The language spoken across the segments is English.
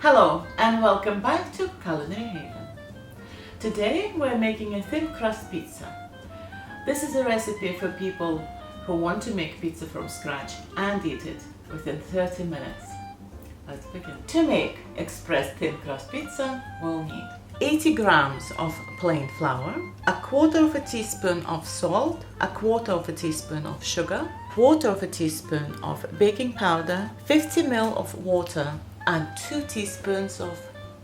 Hello and welcome back to Culinary Haven. Today we're making a thin crust pizza. This is a recipe for people who want to make pizza from scratch and eat it within 30 minutes. Let's begin. To make express thin crust pizza, we'll need 80 grams of plain flour, a quarter of a teaspoon of salt, a quarter of a teaspoon of sugar, quarter of a teaspoon of baking powder, 50 ml of water, and 2 teaspoons of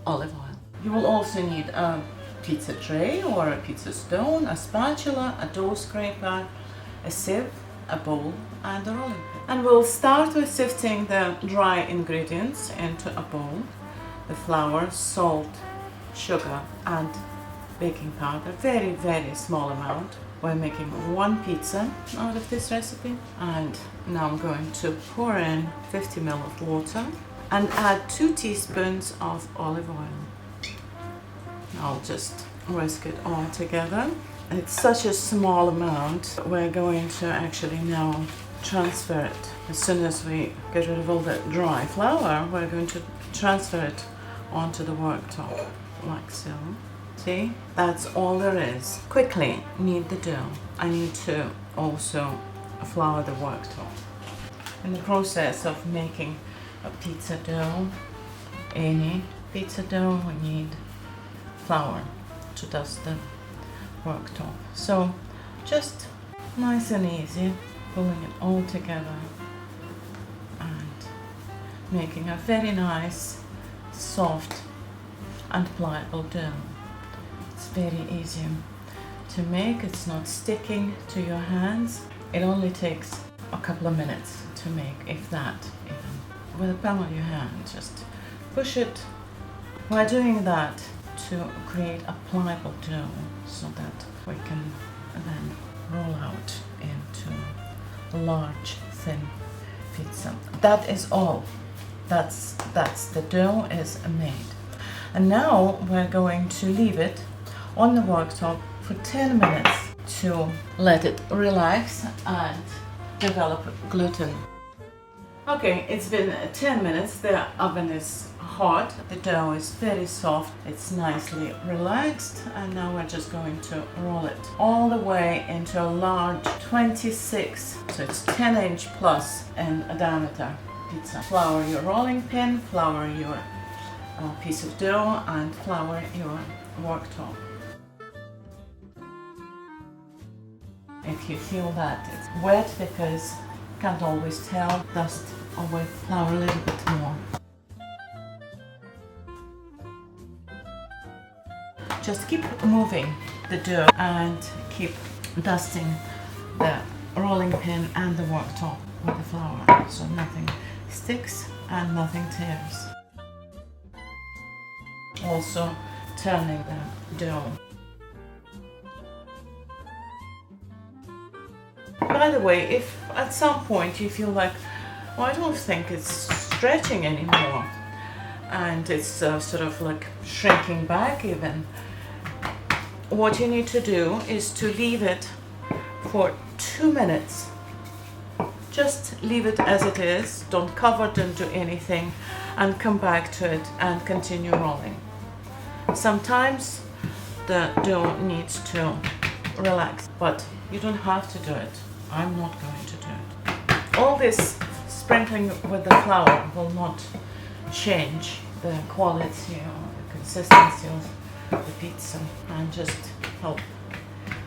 olive oil. You will also need a pizza tray or a pizza stone, a spatula, a dough scraper, a sieve, a bowl, and a rolling pin. And we'll start with sifting the dry ingredients into a bowl. The flour, salt, sugar, and baking powder, very small amount. We're making one pizza out of this recipe. And now I'm going to pour in 50 ml of water and add 2 teaspoons of olive oil. I'll just whisk it all together. It's such a small amount, we're going to actually now transfer it. As soon as we get rid of all the dry flour, we're going to transfer it onto the worktop, like so. See, that's all there is. Quickly knead the dough. I need to also flour the worktop. In the process of making a pizza dough, any pizza dough, we need flour to dust the worktop. So just nice and easy, pulling it all together and making a very nice, soft and pliable dough. It's very easy to make, it's not sticking to your hands. It only takes a couple of minutes to make, if that even. With the palm of your hand, just push it. We're doing that to create a pliable dough so that we can then roll out into a large, thin pizza. That is all. That's the dough is made. And now we're going to leave it on the worktop for 10 minutes to let it relax and develop gluten. Okay, it's been 10 minutes. The oven is hot. The dough is very soft. It's nicely relaxed. And now we're just going to roll it all the way into a large 26, so it's 10-inch plus in diameter pizza. Flour your rolling pin, flour your piece of dough, and flour your worktop. If you feel that it's wet, because you can't always tell, dust away flour a little bit more. Just keep moving the dough and keep dusting the rolling pin and the worktop with the flour so nothing sticks and nothing tears. Also turning the dough. By the way, if at some point you feel like, well, I don't think it's stretching anymore and it's sort of like shrinking back even, what you need to do is to leave it for 2 minutes. Just leave it as it is, don't cover it, don't do anything, and come back to it and continue rolling. Sometimes the dough needs to relax, but you don't have to do it. I'm not going to do it. All this sprinkling with the flour will not change the quality or the consistency of the pizza, and just help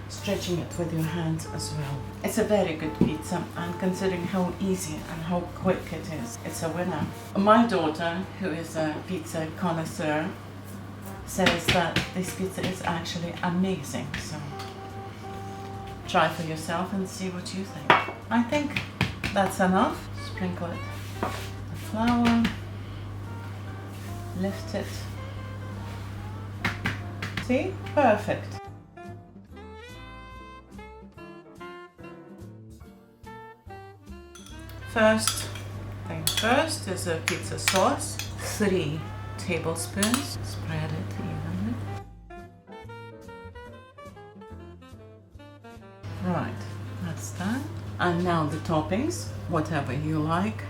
stretching it with your hands as well. It's a very good pizza, and considering how easy and how quick it is, it's a winner. My daughter, who is a pizza connoisseur, says that this pizza is actually amazing. So try for yourself and see what you think. I think that's enough. Sprinkle it with the flour, lift it. See? Perfect. First thing first is a pizza sauce. 3 tablespoons. Spread it evenly. Right, that's done. And now the toppings, whatever you like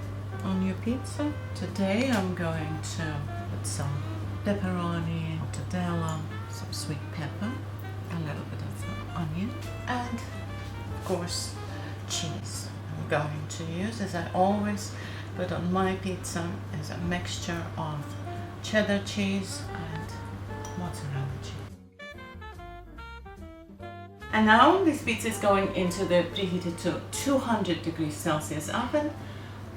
on your pizza. Today I'm going to put put some pepperoni, mortadella, some sweet pepper, a little bit of onion, and of course cheese. I'm going to use, as I always put on my pizza, is a mixture of cheddar cheese and mozzarella cheese. And now this pizza is going into the preheated to 200 degrees Celsius oven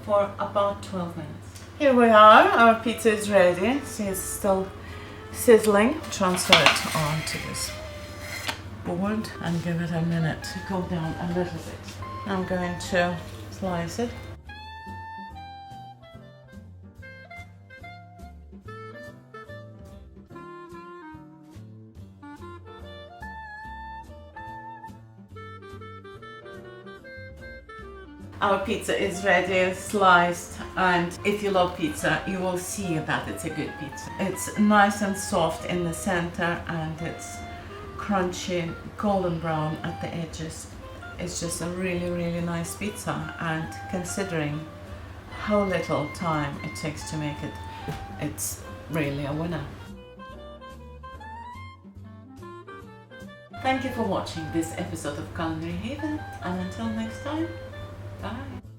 for about 12 minutes. Here we are, our pizza is ready. See, it's still sizzling. Transfer it onto this board and give it a minute to cool down a little bit. I'm going to slice it. Our pizza is ready, sliced, and if you love pizza, you will see that it's a good pizza. It's nice and soft in the center, and it's crunchy, golden brown at the edges. It's just a really, really nice pizza, and considering how little time it takes to make it, it's really a winner. Thank you for watching this episode of Culinary Haven, and until next time, bye.